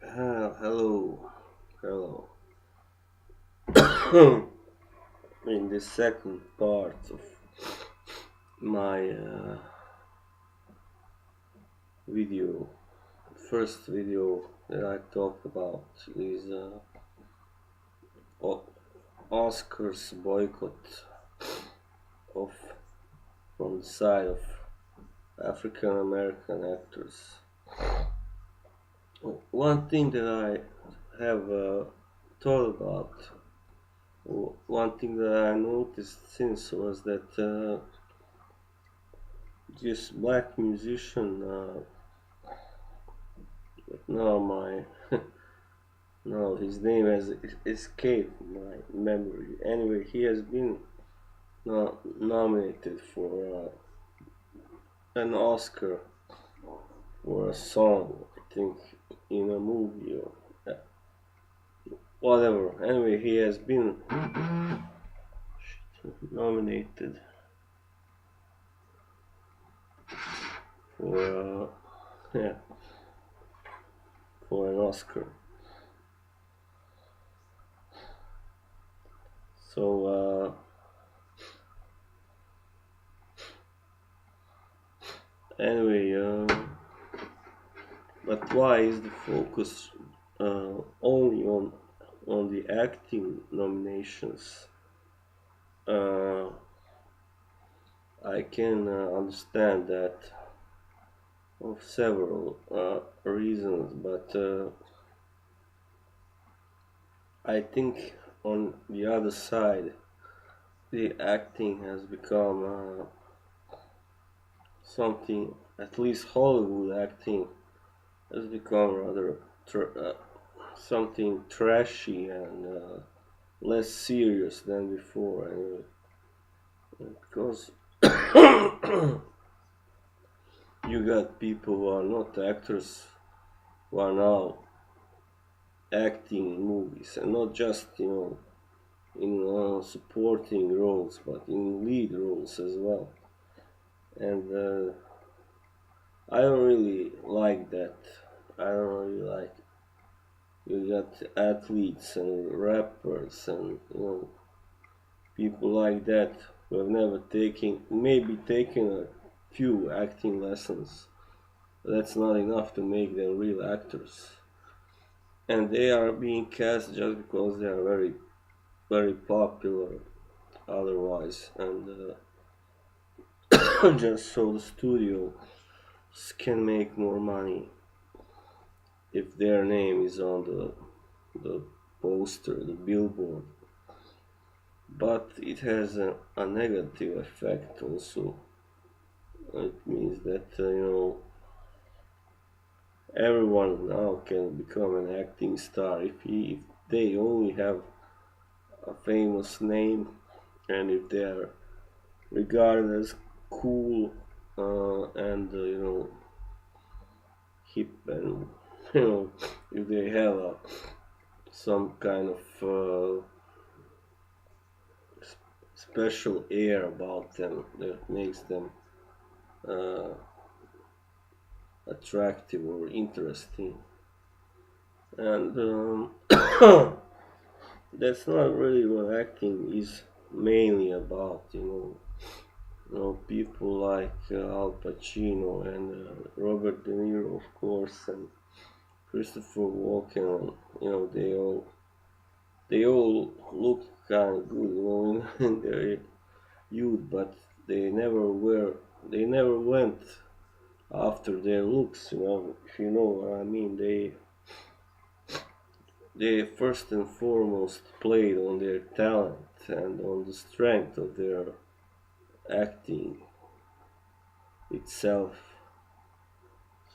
Hello, hello. In the second part of my video, first video that I talked about is Oscars boycott of from the side of African American actors. One thing that I have thought about, one thing that I noticed since was that this black musician, now my no, his name has escaped my memory. Anyway, he has been nominated for an Oscar for a song, I think, in a movie or whatever. Anyway, he has been nominated for yeah, for an Oscar. So anyway, but why is the focus only on the acting nominations? Uh, I can understand that of several reasons, but I think on the other side, the acting has become something, at least Hollywood acting has become rather something trashy and less serious than before. Because you got people who are not actors who are now acting in movies, and not just in supporting roles, but in lead roles as well. And I don't really like that. I don't really like. You got athletes and rappers and people like that who have never taken, maybe taken a few acting lessons. That's not enough to make them real actors. And they are being cast just because they are very, very popular otherwise, and just so the studio can make more money if their name is on the poster, the billboard. But it has a negative effect also. It means that everyone now can become an acting star if they only have a famous name, and if they are regarded as cool and hip, and if they have some kind of special air about them that makes them uh, attractive or interesting, and that's not really what acting is mainly about. People like Al Pacino and Robert De Niro, of course, and Christopher Walken. They all look kind of good, in their youth, but they never were. They never went after their looks. If you know what I mean. They first and foremost played on their talent and on the strength of their acting itself.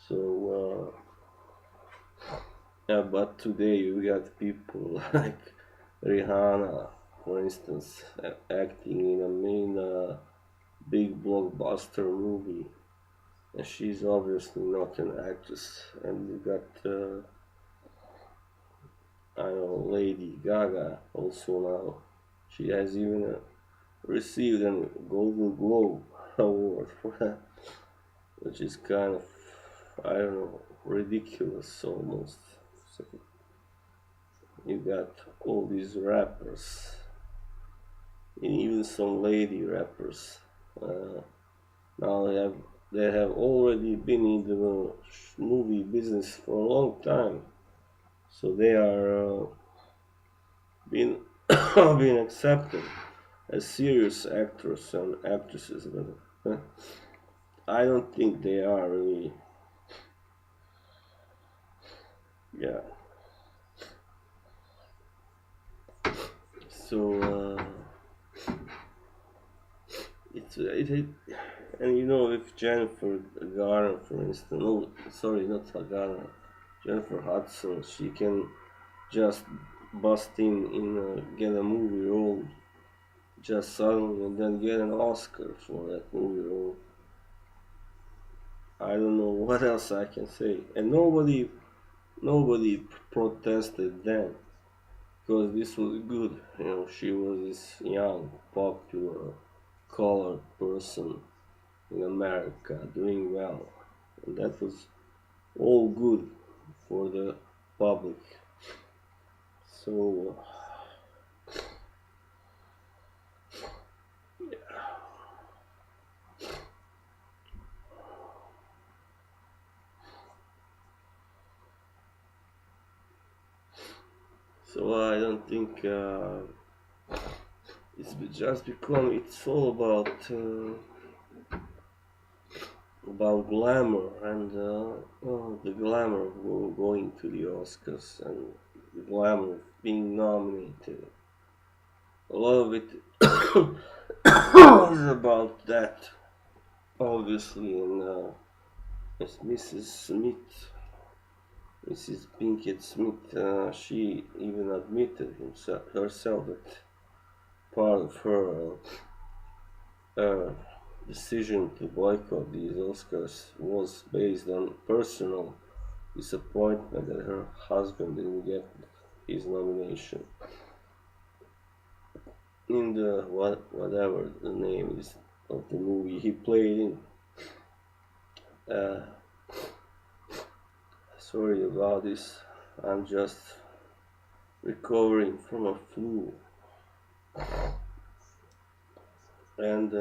So, yeah, but today you got people like Rihanna, for instance, acting in a main big blockbuster movie, and she's obviously not an actress. And you got, I don't know, Lady Gaga also now. She has even received a Golden Globe award for that, which is kind of, I don't know, ridiculous almost. So you got all these rappers, and even some lady rappers. Uh, Now they have already been in the movie business for a long time, so they are being being accepted as serious actors and actresses. But I don't think they are really. Yeah. So it and if Jennifer Garner, for instance, no, sorry, not Garner, Jennifer Hudson, she can just bust in get a movie role just suddenly and then get an Oscar for that movie role. I don't know what else I can say. And nobody protested then because this was good. She was this young, popular, colored person in America doing well, and that was all good for the public. So I don't think it's just become. It's all about glamour and the glamour of going to the Oscars and the glamour of being nominated. A lot of it is about that, obviously, and as Mrs. Pinkett Smith, she even admitted herself that part of her decision to boycott these Oscars was based on personal disappointment that her husband didn't get his nomination in the whatever the name is of the movie he played in. Uh, Sorry about this. I'm just recovering from a flu, and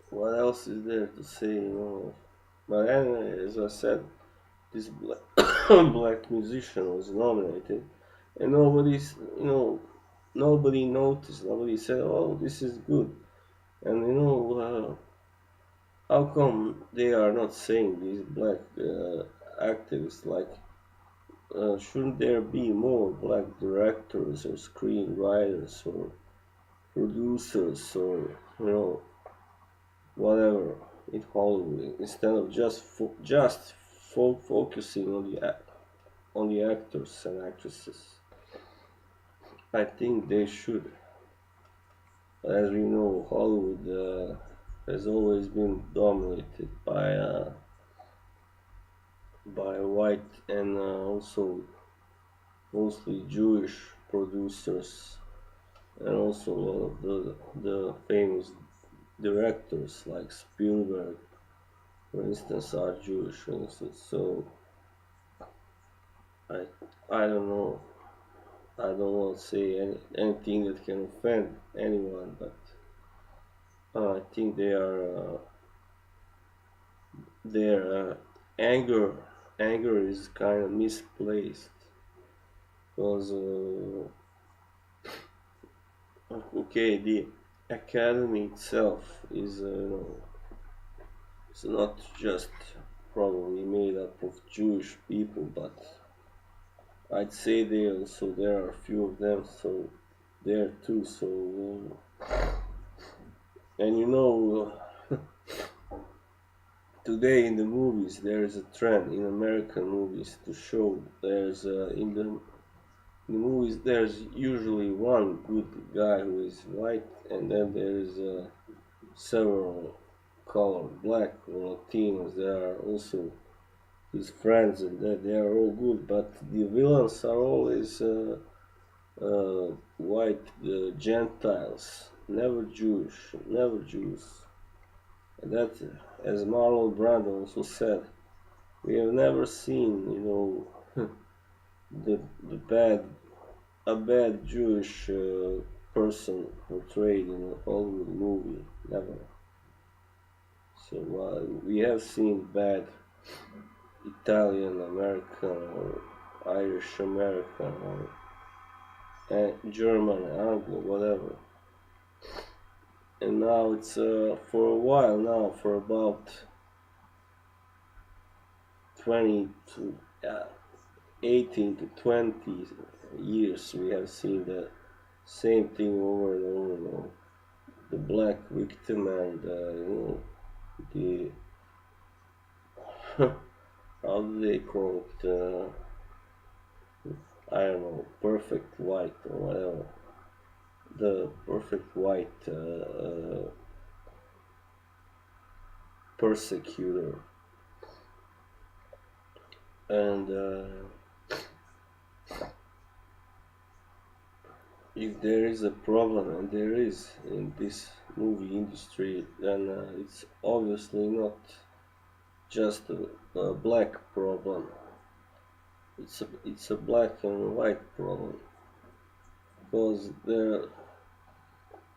what else is there to say? But anyway, as I said, this black musician was nominated, and nobody noticed. Nobody said, "Oh, this is good." And how come they are not saying these black activists like, shouldn't there be more black directors or screenwriters or producers or whatever in Hollywood instead of just focusing on the actors and actresses? I think they should. As we know, Hollywood has always been dominated by white and also mostly Jewish producers, and also a lot of the famous directors like Spielberg, for instance, are Jewish, for instance. So I I don't know. I don't want to say anything that can offend anyone, but I think their anger is kind of misplaced because okay, the academy itself is it's not just probably made up of Jewish people, but I'd say there are a few of them, so there too. So and today in the movies there is a trend in American movies to show there's in the movies there's usually one good guy who is white, and then there's several colored, black or Latinos. There are also his friends, and that they are all good, but the villains are always white Gentiles, never Jewish, never Jews. And that, as Marlon Brando also said, We have never seen, the bad a bad Jewish person portrayed in a Hollywood movie. Never. So we have seen bad Italian American or Irish American or German, Anglo, whatever. And now it's for a while now, for about 20 to 18 to 20 years, we have seen the same thing over and over and over. The black victim and the how do they call it? I don't know, perfect white or whatever. The perfect white persecutor. And if there is a problem, and there is in this movie industry, then it's obviously not just a black problem. It's a black and white problem because there,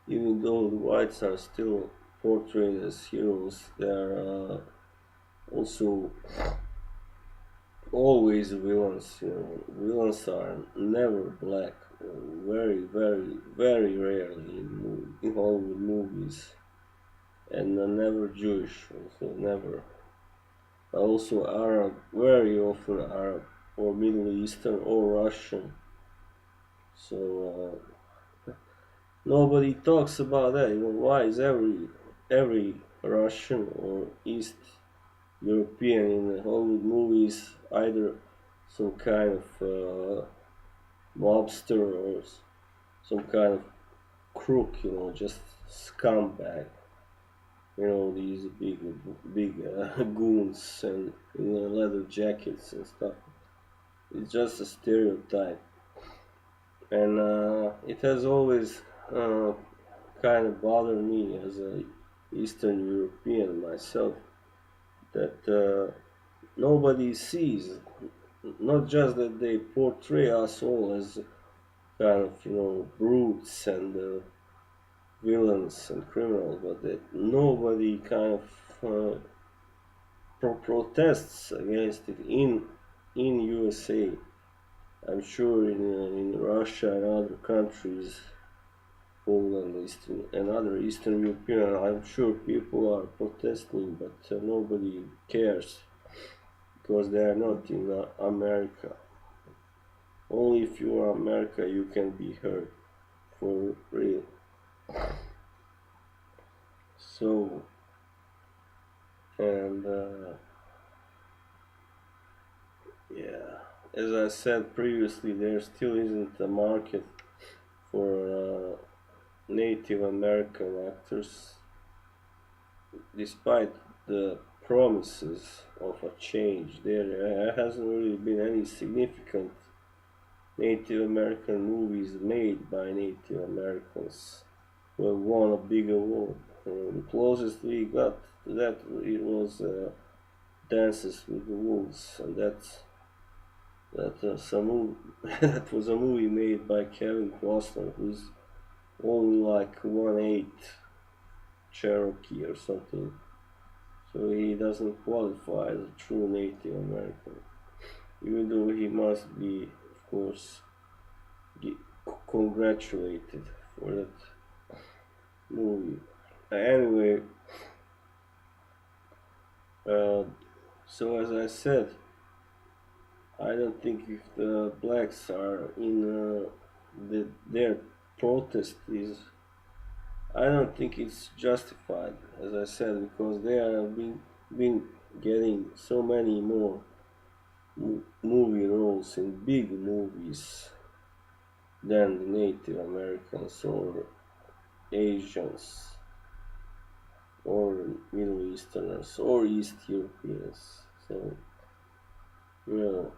even though the whites are still portrayed as heroes, they are also always villains. Villains are never black, very, very, very rarely in Hollywood movies, and never Jewish, also never. Also Arab, very often Arab or Middle Eastern or Russian. So nobody talks about that. Why is every Russian or East European in the Hollywood movies either some kind of mobster or some kind of crook, just scumbag. These big goons and leather jackets and stuff. It's just a stereotype, and it has always uh, kind of bothered me as a Eastern European myself that nobody sees. Not just that they portray us all as kind of brutes and villains and criminals, but that nobody kind of protests against it in USA. I'm sure in Russia and other countries, Poland, Eastern, and other Eastern European, I'm sure people are protesting, but nobody cares because they are not in America. Only if you are America you can be heard for real. So, and yeah, as I said previously, there still isn't a market for Native American actors, despite the promises of a change. There hasn't really been any significant Native American movies made by Native Americans who have won a big award. The closest we got to that it was Dances with the Wolves, and that was a movie made by Kevin Costner, who's only like 1/8 Cherokee or something, so he doesn't qualify as a true Native American, even though he must be, of course, congratulated for that movie. Anyway, uh, so as I said, I don't think if the blacks are in their protest is, I don't think it's justified, as I said, because they have been getting so many more movie roles in big movies than the Native Americans or Asians or Middle Easterners or East Europeans. So, you know,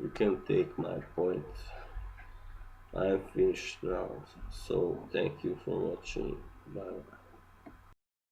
you can take my point. I'm finished now. So, thank you for watching. Bye.